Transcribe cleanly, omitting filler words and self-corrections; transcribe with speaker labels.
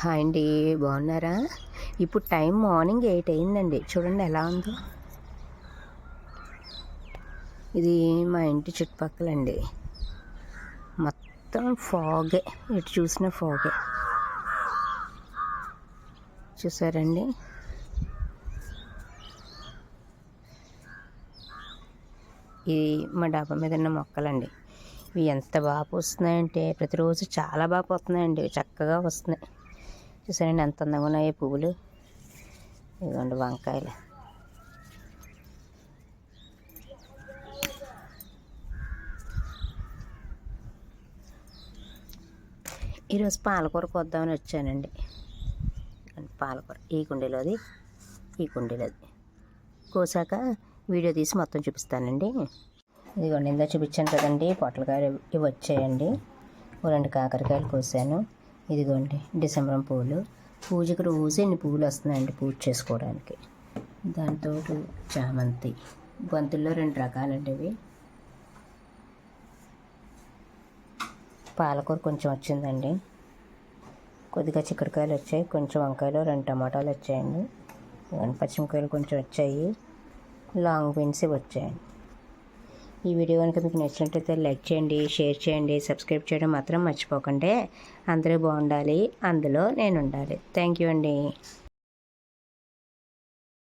Speaker 1: Hi అండి, బాగున్నారా? ఇప్పుడు టైం మార్నింగ్ 8 అయిందండి. చూడండి ఎలా ఉందో. ఇది మా ఇంటి చుట్టుపక్కలండి. మొత్తం ఫాగే, ఇటు చూసిన ఫాగే. చూసారండి? ఇది మా డాబా మీద ఉన్న మొక్కలండి. ఇవి ఎంత బాగా పూస్తున్నాయంటే ప్రతిరోజు చాలా బాగా పోతున్నాయండి, చక్కగా వస్తున్నాయి. చూసారండి ఎంత అందంగా ఉన్నాయి పువ్వులు. ఇదిగోండి వంకాయలు. ఈరోజు పాలకూర కోద్దామని వచ్చానండి. పాలకూర ఈ కుండీలోది కోసాక వీడియో తీసి మొత్తం చూపిస్తానండి. ఇదిగోండి ఇందా చూపించాను కదండి, పొట్లకాయలు ఇవి వచ్చాయండి. 2 కాకరకాయలు కోసాను. ఇదిగోండి డిసెంబర్ పువ్వులు. పూజకి రోజు ఎన్ని పువ్వులు వస్తున్నాయండి పూజ చేసుకోవడానికి. దాంతో చామంతి బంతుల్లో 2 రకాలండి ఇవి. పాలకూర కొంచెం వచ్చిందండి. కొద్దిగా చిక్కుడుకాయలు వచ్చాయి, కొంచెం వంకాయలు, 2 టమాటాలు వచ్చాయండి. పచ్చిమిరకాయలు కొంచెం వచ్చాయి. లాంగ్ బీన్స్ వచ్చాయండి. ఈ వీడియో కనుక మీకు నచ్చినట్లయితే లైక్ చేయండి, షేర్ చేయండి, సబ్స్క్రైబ్ చేయడం మాత్రం మర్చిపోకండి. అందరూ బాగుండాలి, అందులో నేను ఉండాలి. థ్యాంక్ యూ అండి.